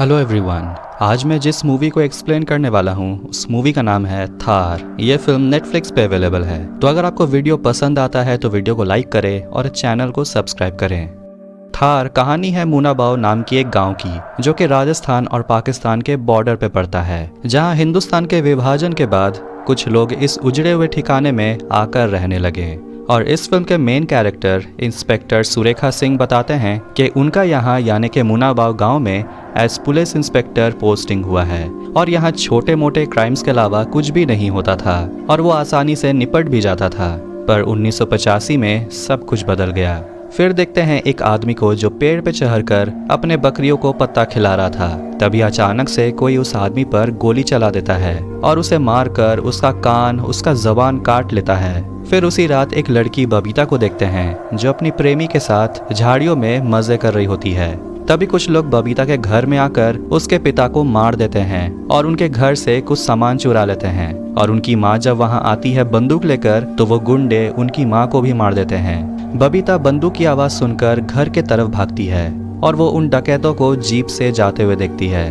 Hello everyone. आज मैं जिस मूवी को एक्सप्लेन करने वाला हूँ उस मूवी का नाम है थार। ये फिल्म नेटफ्लिक्स पे अवेलेबल है। तो अगर आपको वीडियो पसंद आता है तो वीडियो को लाइक करें और चैनल को सब्सक्राइब करें। थार कहानी है मुनाबाव नाम की एक गांव की, जो कि राजस्थान और पाकिस्तान के बॉर्डर पे पड़ता है, जहां हिंदुस्तान के विभाजन के बाद कुछ लोग इस उजड़े हुए ठिकाने में आकर रहने लगे। और इस फिल्म के main character inspector Surekha Singh बताते हैं कि उनका यहाँ यानी कि मुनाबाव गांव में एज पुलिस इंस्पेक्टर पोस्टिंग हुआ है और यहाँ छोटे मोटे क्राइम्स के अलावा कुछ भी नहीं होता था और वो आसानी से निपट भी जाता था। पर 1985 में सब कुछ बदल गया। फिर देखते हैं एक आदमी को जो पेड़ पे चढ़कर अपने बकरियों को पत्ता खिला रहा था। तभी अचानक से कोई उस आदमी पर गोली चला देता है और उसे मारकर उसका कान, उसका जबान काट लेता है। फिर उसी रात एक लड़की बबीता को देखते हैं जो अपनी प्रेमी के साथ झाड़ियों में मजे कर रही होती है। तभी कुछ लोग बबीता के घर में आकर उसके पिता को मार देते हैं और उनके घर से कुछ सामान चुरा लेते हैं। और उनकी माँ जब वहाँ आती है बंदूक लेकर तो वो गुंडे उनकी माँ को भी मार देते हैं। बबीता बंदूक की आवाज सुनकर घर के तरफ भागती है और वो उन डकैतों को जीप से जाते हुए देखती है।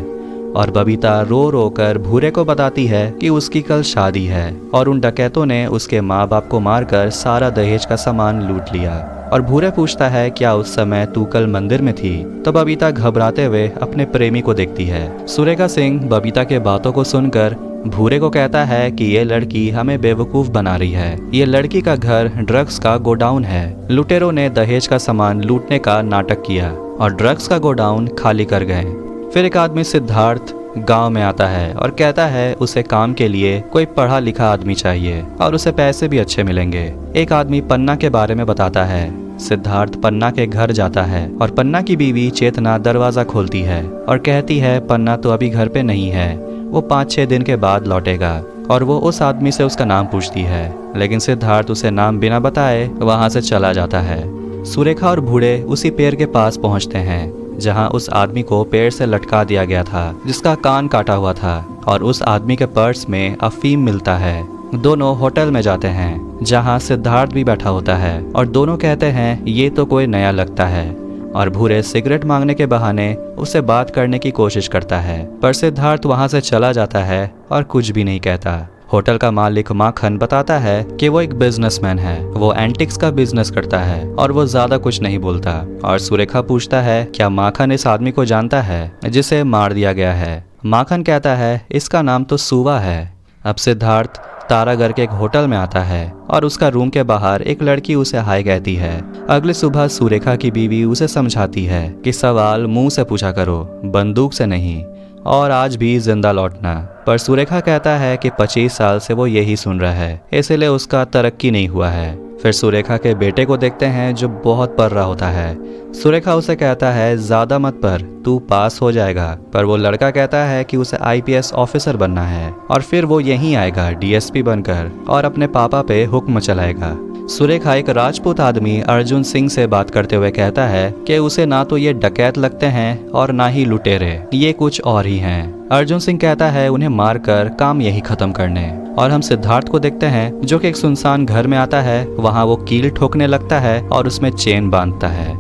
और बबीता रो रो कर भूरे को बताती है कि उसकी कल शादी है और उन डकैतों ने उसके माँ बाप को मारकर सारा दहेज का सामान लूट लिया। और भूरे पूछता है क्या उस समय तू कल मंदिर में थी? तो बबीता घबराते हुए अपने प्रेमी को देखती है। सुरेखा सिंह बबीता के बातों को सुनकर भूरे को कहता है कि ये लड़की हमें बेवकूफ बना रही है। ये लड़की का घर ड्रग्स का गोडाउन है। लुटेरों ने दहेज का सामान लूटने का नाटक किया और ड्रग्स का गोडाउन खाली कर गए। फिर एक आदमी सिद्धार्थ गांव में आता है और कहता है उसे काम के लिए कोई पढ़ा लिखा आदमी चाहिए और उसे पैसे भी अच्छे मिलेंगे। एक आदमी पन्ना के बारे में बताता है। सिद्धार्थ पन्ना के घर जाता है और पन्ना की बीवी चेतना दरवाजा खोलती है और कहती है पन्ना तो अभी घर पे नहीं है, वो 5-6 दिन के बाद लौटेगा। और वो उस आदमी से उसका नाम पूछती है, लेकिन सिद्धार्थ उसे नाम बिना बताए वहां से चला जाता है। सुरेखा और बूढ़े उसी पेड़ के पास पहुंचते हैं जहां उस आदमी को पेड़ से लटका दिया गया था, जिसका कान काटा हुआ था। और उस आदमी के पर्स में अफीम मिलता है। दोनों होटल में जाते हैं जहां सिद्धार्थ भी बैठा होता है और दोनों कहते हैं ये तो कोई नया लगता है। और भूरे सिगरेट मांगने के बहाने उससे बात करने की कोशिश करता है, पर सिद्धार्थ वहां से चला जाता है और कुछ भी नहीं कहता। होटल का मालिक माखन बताता है कि वो एक बिजनेसमैन है, वो एंटिक्स का बिजनेस करता है और वो ज्यादा कुछ नहीं बोलता। और सुरेखा पूछता है क्या माखन इस आदमी को जानता है जिसे मार दिया गया है? माखन कहता है इसका नाम तो सुवा है। अब सिद्धार्थ तारागढ़ के एक होटल में आता है और उसका रूम के बाहर एक लड़की उसे हाय कहती है। अगली सुबह सुरेखा की बीवी उसे समझाती है कि सवाल मुंह से पूछा करो, बंदूक से नहीं, और आज भी जिंदा लौटना। पर सुरेखा कहता है कि 25 साल से वो यही सुन रहा है, इसलिए उसका तरक्की नहीं हुआ है। फिर सुरेखा के बेटे को देखते हैं जो बहुत पढ़ रहा होता है। सुरेखा उसे कहता है ज्यादा मत पढ़, तू पास हो जाएगा। पर वो लड़का कहता है कि उसे IPS ऑफिसर बनना है और फिर वो यहीं आएगा DSP बनकर और अपने पापा पे हुक्म चलाएगा। सुरेखा एक राजपूत आदमी अर्जुन सिंह से बात करते हुए कहता है कि उसे ना तो ये डकैत लगते हैं और ना ही लुटेरे, ये कुछ और ही हैं। अर्जुन सिंह कहता है उन्हें मारकर काम यही खत्म करने। और हम सिद्धार्थ को देखते हैं जो कि एक सुनसान घर में आता है। वहाँ वो कील ठोकने लगता है और उसमें चेन बांधता है।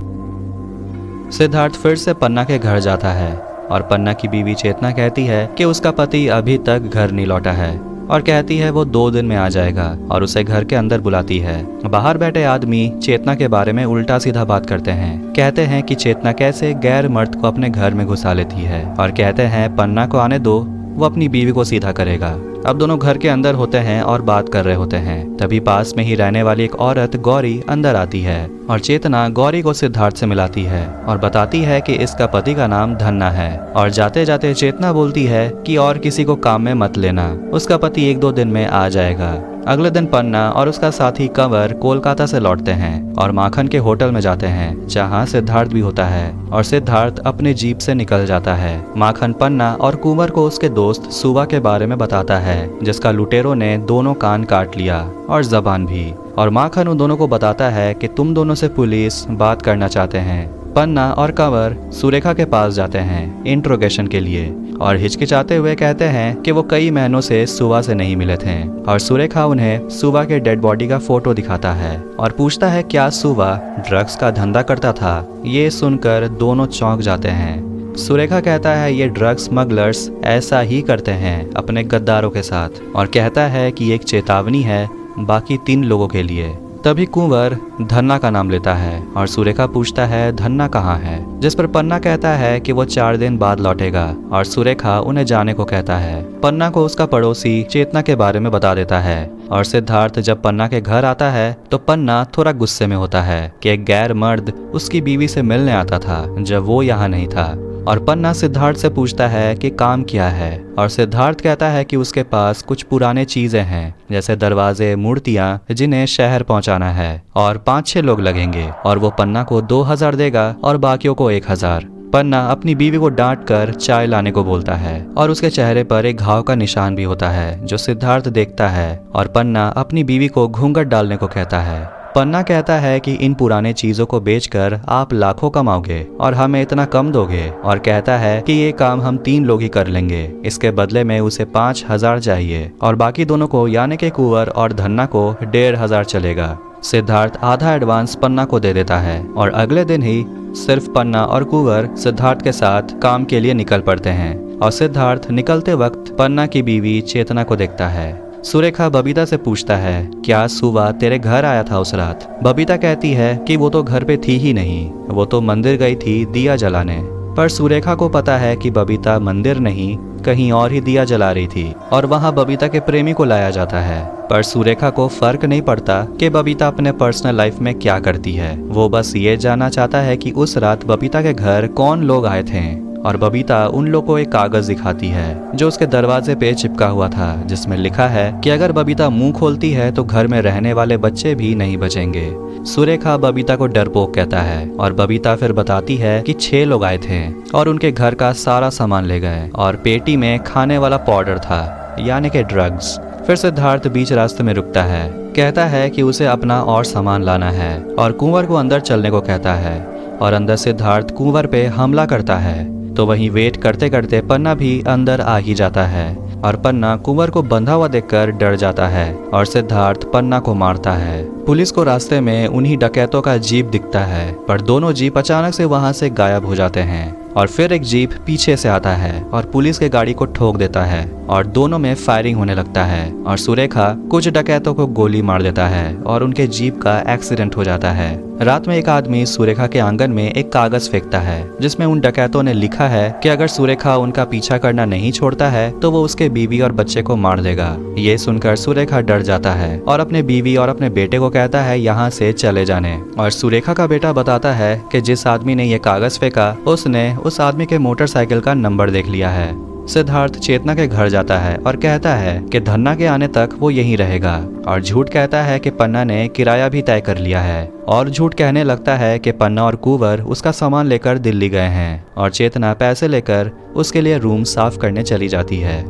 सिद्धार्थ फिर से पन्ना के घर जाता है और पन्ना की बीवी चेतना कहती है कि उसका पति अभी तक घर नहीं लौटा है और कहती है वो 2 दिन में आ जाएगा और उसे घर के अंदर बुलाती है। बाहर बैठे आदमी चेतना के बारे में उल्टा सीधा बात करते हैं। कहते हैं कि चेतना कैसे गैर मर्द को अपने घर में घुसा लेती है और कहते हैं पन्ना को आने दो, वो अपनी बीवी को सीधा करेगा। अब दोनों घर के अंदर होते हैं और बात कर रहे होते हैं। तभी पास में ही रहने वाली एक औरत गौरी अंदर आती है और चेतना गौरी को सिद्धार्थ से मिलाती है और बताती है कि इसका पति का नाम धन्ना है। और जाते जाते चेतना बोलती है कि और किसी को काम में मत लेना, उसका पति 1-2 दिन में आ जाएगा। अगले दिन पन्ना और उसका साथी कंवर कोलकाता से लौटते हैं और माखन के होटल में जाते हैं जहां सिद्धार्थ भी होता है। और सिद्धार्थ अपने जीप से निकल जाता है। माखन पन्ना और कुंवर को उसके दोस्त सुवा के बारे में बताता है जिसका लुटेरों ने दोनों कान काट लिया और जबान भी। और माखन उन दोनों को बताता है कि तुम दोनों से पुलिस बात करना चाहते हैं। पन्ना और कंवर सुरेखा के पास जाते हैं इंट्रोगेशन के लिए और हिचकिचाते हुए कहते हैं कि वो कई महीनों से सुवा से नहीं मिले थे। और सुरेखा उन्हें सुवा के डेड बॉडी का फोटो दिखाता है और पूछता है क्या सुवा ड्रग्स का धंधा करता था। ये सुनकर दोनों चौंक जाते हैं। सुरेखा कहता है ये ड्रग स्मगलर्स ऐसा ही करते हैं अपने गद्दारों के साथ, और कहता है कि एक चेतावनी है बाकी 3 लोगों के लिए। तभी कुंवर धन्ना का नाम लेता है और सुरेखा पूछता है धन्ना कहाँ है, जिस पर पन्ना कहता है कि वो 4 दिन बाद लौटेगा और सुरेखा उन्हें जाने को कहता है। पन्ना को उसका पड़ोसी चेतना के बारे में बता देता है और सिद्धार्थ जब पन्ना के घर आता है तो पन्ना थोड़ा गुस्से में होता है कि एक गैर मर्द उसकी बीवी से मिलने आता था जब वो यहाँ नहीं था। और पन्ना सिद्धार्थ से पूछता है कि काम क्या है, और सिद्धार्थ कहता है कि उसके पास कुछ पुराने चीजें हैं जैसे दरवाजे, मूर्तियां जिन्हें शहर पहुंचाना है और 5-6 लोग लगेंगे, और वो पन्ना को 2000 देगा और बाकियों को 1000। पन्ना अपनी बीवी को डांट कर चाय लाने को बोलता है और उसके चेहरे पर एक घाव का निशान भी होता है जो सिद्धार्थ देखता है, और पन्ना अपनी बीवी को घूंघट डालने को कहता है। पन्ना कहता है कि इन पुराने चीजों को बेचकर आप लाखों कमाओगे और हमें इतना कम दोगे, और कहता है कि ये काम हम 3 लोग ही कर लेंगे, इसके बदले में उसे 5000 चाहिए और बाकी दोनों को यानी कि कुंवर और धन्ना को 1500 चलेगा। सिद्धार्थ आधा एडवांस पन्ना को दे देता है और अगले दिन ही सिर्फ पन्ना और कुंवर सिद्धार्थ के साथ काम के लिए निकल पड़ते हैं। और सिद्धार्थ निकलते वक्त पन्ना की बीवी चेतना को देखता है। सुरेखा बबीता से पूछता है क्या सुवा तेरे घर आया था उस रात। बबीता कहती है कि वो तो घर पे थी ही नहीं, वो तो मंदिर गई थी दिया जलाने। पर सुरेखा को पता है कि बबीता मंदिर नहीं कहीं और ही दिया जला रही थी और वहाँ बबीता के प्रेमी को लाया जाता है। पर सुरेखा को फर्क नहीं पड़ता कि बबीता अपने पर्सनल लाइफ में क्या करती है, वो बस ये जानना चाहता है कि उस रात बबीता के घर कौन लोग आए थे। और बबीता उन लोगों को एक कागज दिखाती है जो उसके दरवाजे पे चिपका हुआ था, जिसमें लिखा है कि अगर बबीता मुंह खोलती है तो घर में रहने वाले बच्चे भी नहीं बचेंगे। सुरेखा बबीता को डरपोक कहता है और बबीता फिर बताती है कि 6 लोग आए थे और उनके घर का सारा सामान ले गए और पेटी में खाने वाला पाउडर था यानी कि ड्रग्स। फिर सिद्धार्थ बीच रास्ते में रुकता है, कहता है कि उसे अपना और सामान लाना है और कुंवर को अंदर चलने को कहता है और अंदर सिद्धार्थ कुंवर पे हमला करता है। तो वहीं वेट करते करते पन्ना भी अंदर आ ही जाता है और पन्ना कुंवर को बंधा हुआ देखकर डर जाता है और सिद्धार्थ पन्ना को मारता है। पुलिस को रास्ते में उन्हीं डकैतों का जीप दिखता है, पर दोनों जीप अचानक से वहां से गायब हो जाते हैं और फिर एक जीप पीछे से आता है और पुलिस के गाड़ी को ठोक देता है और दोनों में फायरिंग होने लगता है और सुरेखा कुछ डकैतों को गोली मार देता है और उनके जीप का एक्सीडेंट हो जाता है। रात में एक आदमी सुरेखा के आंगन में एक कागज फेंकता है जिसमें उन डकैतों ने लिखा है कि अगर सुरेखा उनका पीछा करना नहीं छोड़ता है तो वो उसके बीवी और बच्चे को मार देगा। ये सुनकर सुरेखा डर जाता है और अपने बीवी और अपने बेटे को कहता है यहाँ से चले जाने। और सुरेखा का बेटा बताता है कि जिस आदमी ने ये कागज फेंका उसने उस आदमी के मोटरसाइकिल का नंबर देख लिया है। सिद्धार्थ चेतना के घर जाता है और कहता है कि धन्ना के आने तक वो यहीं रहेगा और झूठ कहता है कि पन्ना ने किराया भी तय कर लिया है और झूठ कहने लगता है कि पन्ना और कुंवर उसका सामान लेकर दिल्ली गए हैं और चेतना पैसे लेकर उसके लिए रूम साफ करने चली जाती है।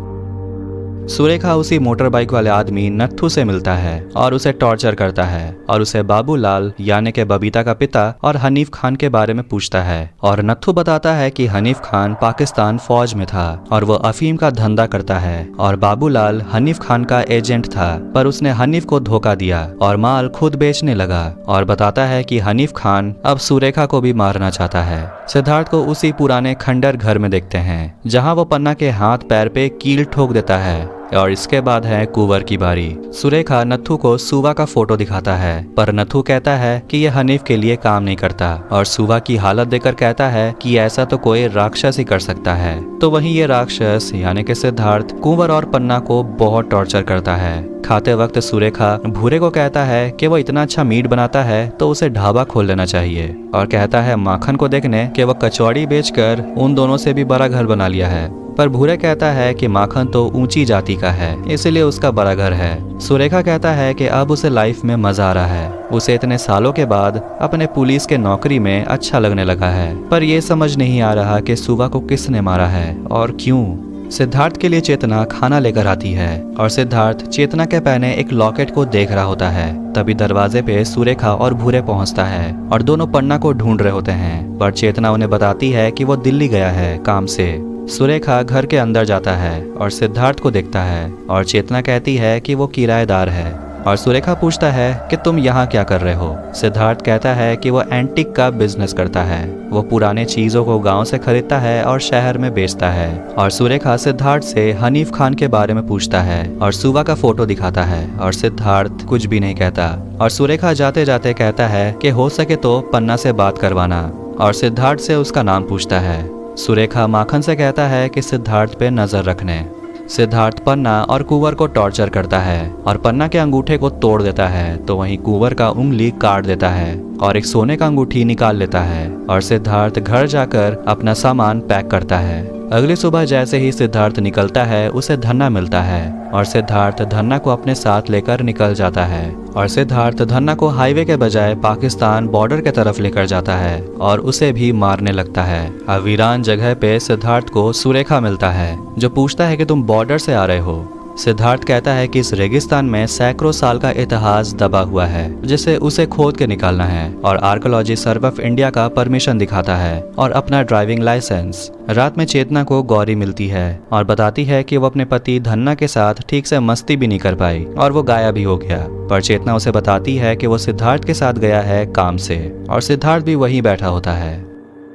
सुरेखा उसी मोटर बाइक वाले आदमी नत्थू से मिलता है और उसे टॉर्चर करता है और उसे बाबूलाल यानी के बबीता का पिता और हनीफ खान के बारे में पूछता है और नत्थू बताता है कि हनीफ खान पाकिस्तान फौज में था और वो अफीम का धंधा करता है और बाबूलाल हनीफ खान का एजेंट था, पर उसने हनीफ को धोखा दिया और माल खुद बेचने लगा और बताता है कि हनीफ खान अब सुरेखा को भी मारना चाहता है। सिद्धार्थ को उसी पुराने खंडर घर में देखते हैं जहाँ वो पन्ना के हाथ पैर पे कील ठोक देता है और इसके बाद है कुंवर की बारी। सुरेखा नत्थू को सुवा का फोटो दिखाता है, पर नत्थू कहता है कि यह हनीफ के लिए काम नहीं करता और सुवा की हालत देखकर कहता है कि ऐसा तो कोई राक्षस ही कर सकता है। तो वहीं ये राक्षस यानी कि सिद्धार्थ कुंवर और पन्ना को बहुत टॉर्चर करता है। खाते वक्त सुरेखा भूरे को कहता है कि वो इतना अच्छा मीट बनाता है तो उसे ढाबा खोल लेना चाहिए और कहता है माखन को देखने कि वो कचौड़ी बेचकर उन दोनों से भी बड़ा घर बना लिया है। पर भूरे कहता है कि माखन तो ऊंची जाति का है इसलिए उसका बड़ा घर है। सुरेखा कहता है कि अब उसे लाइफ में मजा आ रहा है, उसे इतने सालों के बाद अपने पुलिस के नौकरी में अच्छा लगने लगा है, पर यह समझ नहीं आ रहा कि सुवा को किसने मारा है और क्यों। सिद्धार्थ के लिए चेतना खाना लेकर आती है और सिद्धार्थ चेतना के पहने एक लॉकेट को देख रहा होता है। तभी दरवाजे पे सुरेखा और भूरे पहुंचता है और दोनों पन्ना को ढूंढ रहे होते हैं, पर चेतना उन्हें बताती है कि वो दिल्ली गया है काम से। सुरेखा घर के अंदर जाता है और सिद्धार्थ को देखता है और चेतना कहती है कि वो किराएदार है। और सुरेखा पूछता है कि तुम यहाँ क्या कर रहे हो। सिद्धार्थ कहता है कि वो एंटीक का बिजनेस करता है। वो पुराने चीजों को गांव से खरीदता है और शहर में बेचता है। और सुरेखा सिद्धार्थ से हनीफ खान के बारे में पूछता है और सुवा का फोटो दिखाता है और सिद्धार्थ कुछ भी नहीं कहता। और सुरेखा जाते जाते कहता है कि हो सके तो पन्ना से बात करवाना, और सिद्धार्थ से उसका नाम पूछता है। सुरेखा माखन से कहता है कि सिद्धार्थ पे नजर रखने। सिद्धार्थ पन्ना और कुंवर को टॉर्चर करता है और पन्ना के अंगूठे को तोड़ देता है, तो वहीं कुंवर का उंगली काट देता है और एक सोने का अंगूठी निकाल लेता है। और सिद्धार्थ घर जाकर अपना सामान पैक करता है। अगली सुबह जैसे ही सिद्धार्थ निकलता है उसे धन्ना मिलता है और सिद्धार्थ धन्ना को अपने साथ लेकर निकल जाता है। और सिद्धार्थ धन्ना को हाईवे के बजाय पाकिस्तान बॉर्डर के तरफ लेकर जाता है और उसे भी मारने लगता है। अब वीरान जगह पे सिद्धार्थ को सुरेखा मिलता है जो पूछता है कि तुम बॉर्डर से आ रहे हो। सिद्धार्थ कहता है कि इस रेगिस्तान में सैकड़ों साल का इतिहास दबा हुआ है जिसे उसे खोद के निकालना है। और आर्कोलॉजी सर्वे ऑफ इंडिया का परमिशन दिखाता है और अपना ड्राइविंग लाइसेंस। रात में चेतना को गौरी मिलती है और बताती है कि वो अपने पति धन्ना के साथ ठीक से मस्ती भी नहीं कर पाई और वो गायब भी हो गया। पर चेतना उसे बताती है कि वो सिद्धार्थ के साथ गया है काम से और सिद्धार्थ भी वहीं बैठा होता है।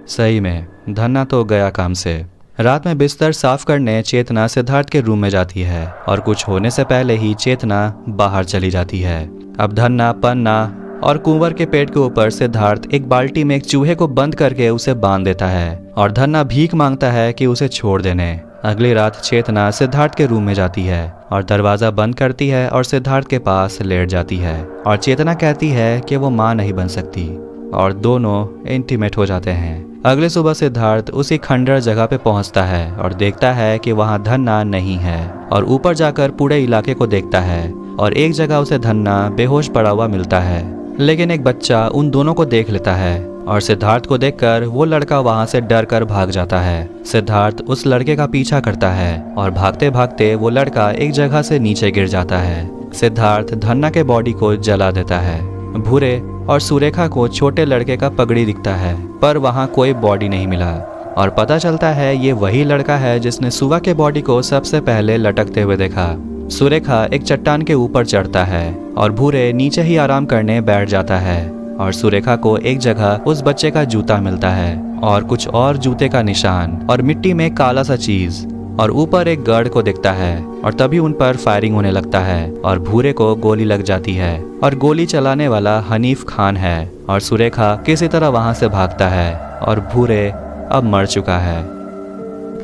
सही में धन्ना तो गया काम से। रात में बिस्तर साफ करने चेतना सिद्धार्थ के रूम में जाती है और कुछ होने से पहले ही चेतना बाहर चली जाती है। अब धन्ना, पन्ना और कुंवर के पेट के ऊपर सिद्धार्थ एक बाल्टी में एक चूहे को बंद करके उसे बांध देता है और धन्ना भीख मांगता है कि उसे छोड़ देने। अगली रात चेतना सिद्धार्थ के रूम में जाती है और दरवाजा बंद करती है और सिद्धार्थ के पास लेट जाती है। और चेतना कहती है कि वो माँ नहीं बन सकती और दोनों इंटीमेट हो जाते हैं। अगले सुबह सिद्धार्थ उसी खंडर जगह पे पहुंचता है और देखता है कि वहां धन्ना नहीं है और ऊपर जाकर पूरे इलाके को देखता है और एक जगह उसे धन्ना बेहोश पड़ा हुआ मिलता है। लेकिन एक बच्चा उन दोनों को देख लेता है और सिद्धार्थ को देखकर वो लड़का वहां से डर कर भाग जाता है। सिद्धार्थ उस लड़के का पीछा करता है और भागते भागते वो लड़का एक जगह से नीचे गिर जाता है। सिद्धार्थ धन्ना के बॉडी को जला देता है। भूरे और सुरेखा को छोटे लड़के का पगड़ी दिखता है पर वहाँ कोई बॉडी नहीं मिला और पता चलता है ये वही लड़का है जिसने सुवा के बॉडी को सबसे पहले लटकते हुए देखा। सुरेखा एक चट्टान के ऊपर चढ़ता है और भूरे नीचे ही आराम करने बैठ जाता है और सुरेखा को एक जगह उस बच्चे का जूता मिलता है और कुछ और जूते का निशान और मिट्टी में काला सा चीज और ऊपर एक गार्ड को दिखता है। और तभी उन पर फायरिंग होने लगता है और भूरे को गोली लग जाती है और गोली चलाने वाला हनीफ खान है। और सुरेखा किसी तरह वहां से भागता है और भूरे अब मर चुका है।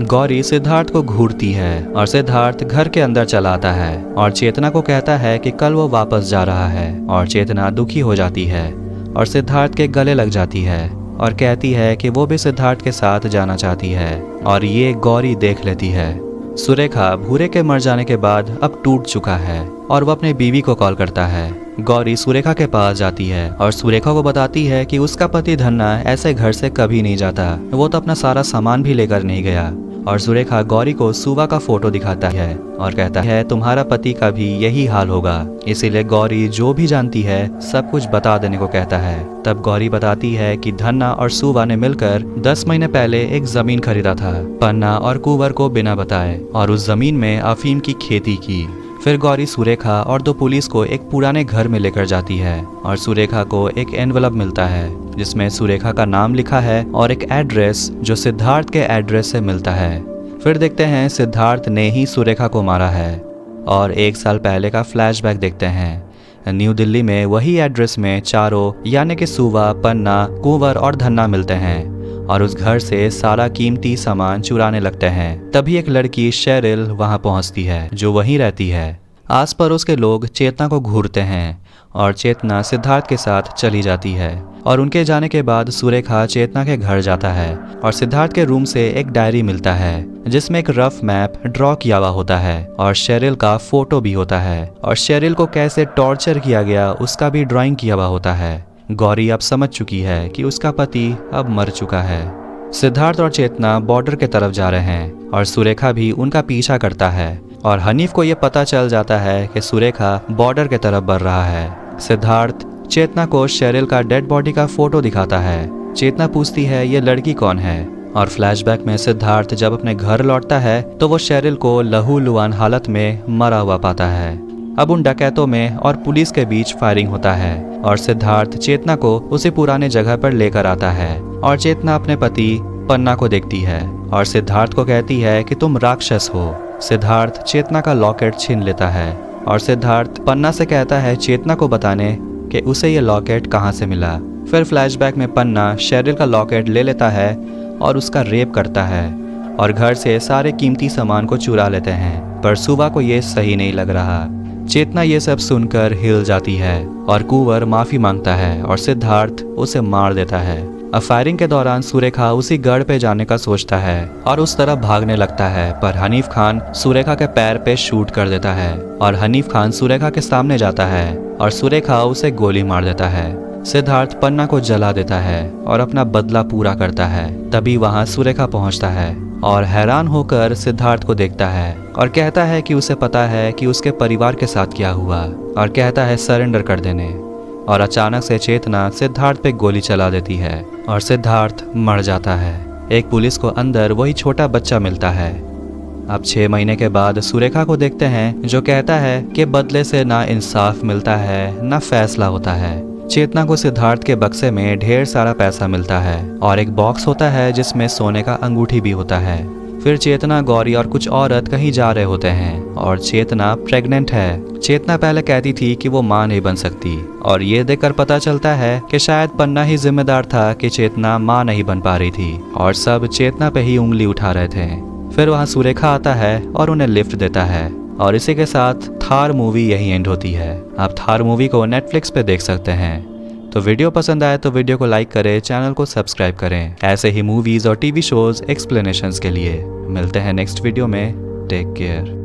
गौरी सिद्धार्थ को घूरती है और सिद्धार्थ घर के अंदर चला आता है और चेतना को कहता है कि कल वो वापस जा रहा है। और चेतना दुखी हो जाती है और सिद्धार्थ के गले लग जाती है और कहती है कि वो भी सिद्धार्थ के साथ जाना चाहती है और ये गौरी देख लेती है। सुरेखा भूरे के मर जाने के बाद अब टूट चुका है और वो अपने बीवी को कॉल करता है। गौरी सुरेखा के पास जाती है और सुरेखा को बताती है कि उसका पति धन्ना ऐसे घर से कभी नहीं जाता, वो तो अपना सारा सामान भी लेकर नहीं गया। और सुरेखा गौरी को सुवा का फोटो दिखाता है और कहता है तुम्हारा पति का भी यही हाल होगा, इसीलिए गौरी जो भी जानती है सब कुछ बता देने को कहता है। तब गौरी बताती है कि धन्ना और सुवा ने मिलकर 10 महीने पहले एक जमीन खरीदा था पन्ना और कुंवर को बिना बताए और उस जमीन में अफीम की खेती की। फिर गौरी सुरेखा और दो पुलिस को एक पुराने घर में लेकर जाती है और सुरेखा को एक एनवलप मिलता है जिसमें सुरेखा का नाम लिखा है और एक एड्रेस जो सिद्धार्थ के एड्रेस से मिलता है। फिर देखते हैं सिद्धार्थ ने ही सुरेखा को मारा है और 1 साल पहले का फ्लैशबैक देखते हैं। न्यू दिल्ली में वही एड्रेस में चारों यानी कि सुवा, पन्ना, कुंवर और धन्ना मिलते हैं और उस घर से सारा कीमती सामान चुराने लगते हैं। तभी एक लड़की शेरिल वहां पहुंचती है जो वहीं रहती है। आस पड़ोस के लोग चेतना को घूरते हैं और चेतना सिद्धार्थ के साथ चली जाती है और उनके जाने के बाद सुरेखा चेतना के घर जाता है और सिद्धार्थ के रूम से एक डायरी मिलता है जिसमें एक रफ मैप ड्रॉ किया हुआ होता है और शेरिल का फोटो भी होता है और शेरिल को कैसे टॉर्चर किया गया उसका भी ड्राइंग किया हुआ होता है। गौरी अब समझ चुकी है कि उसका पति अब मर चुका है। सिद्धार्थ और चेतना बॉर्डर के तरफ जा रहे हैं और सुरेखा भी उनका पीछा करता है और हनीफ को यह पता चल जाता है कि सुरेखा बॉर्डर के तरफ बढ़ रहा है। सिद्धार्थ चेतना को शेरिल का डेड बॉडी का फोटो दिखाता है। चेतना पूछती है ये लड़की कौन है और फ्लैशबैक में सिद्धार्थ जब अपने घर लौटता है तो वो शेरिल को लहूलुहान हालत में मरा हुआ पाता है। अब उन डकैतों में और पुलिस के बीच फायरिंग होता है और सिद्धार्थ चेतना को उसी पुराने जगह पर लेकर आता है और चेतना अपने पति पन्ना को देखती है और सिद्धार्थ को कहती है कि तुम राक्षस हो। सिद्धार्थ चेतना का लॉकेट छीन लेता है और सिद्धार्थ पन्ना से कहता है चेतना को बताने कि उसे ये लॉकेट कहाँ से मिला। फिर फ्लैशबैक में पन्ना शेरिल का लॉकेट ले लेता है और उसका रेप करता है और घर से सारे कीमती सामान को चुरा लेते हैं, पर सुबह को ये सही नहीं लग रहा। चेतना ये सब सुनकर हिल जाती है और कुंवर माफी मांगता है और सिद्धार्थ उसे मार देता है। अब फायरिंग के दौरान सुरेखा उसी गढ़ पे जाने का सोचता है और उस तरफ भागने लगता है, पर हनीफ खान सुरेखा के पैर पे शूट कर देता है और हनीफ खान सुरेखा के सामने जाता है और सुरेखा उसे गोली मार देता है। सिद्धार्थ पन्ना को जला देता है और अपना बदला पूरा करता है। तभी वहाँ सुरेखा पहुँचता है और हैरान होकर सिद्धार्थ को देखता है और कहता है कि उसे पता है कि उसके परिवार के साथ क्या हुआ और कहता है सरेंडर कर देने। और अचानक से चेतना सिद्धार्थ पे गोली चला देती है और सिद्धार्थ मर जाता है। एक पुलिस को अंदर वही छोटा बच्चा मिलता है। अब 6 महीने के बाद सुरेखा को देखते हैं जो कहता है कि बदले से ना इंसाफ मिलता है ना फैसला होता है। चेतना को सिद्धार्थ के बक्से में ढेर सारा पैसा मिलता है और एक बॉक्स होता है जिसमें सोने का अंगूठी भी होता है। फिर चेतना, गौरी और कुछ औरत कहीं जा रहे होते हैं और चेतना प्रेग्नेंट है। चेतना पहले कहती थी कि वो मां नहीं बन सकती और ये देखकर पता चलता है कि शायद पन्ना ही जिम्मेदार था कि चेतना मां नहीं बन पा रही थी और सब चेतना पे ही उंगली उठा रहे थे। फिर वहाँ सुरेखा आता है और उन्हें लिफ्ट देता है और इसी के साथ थार मूवी यही एंड होती है। आप थार मूवी को नेटफ्लिक्स पे देख सकते हैं। तो वीडियो पसंद आए तो वीडियो को लाइक करें, चैनल को सब्सक्राइब करें। ऐसे ही मूवीज और टीवी शोज एक्सप्लेनेशंस के लिए मिलते हैं नेक्स्ट वीडियो में। Take care.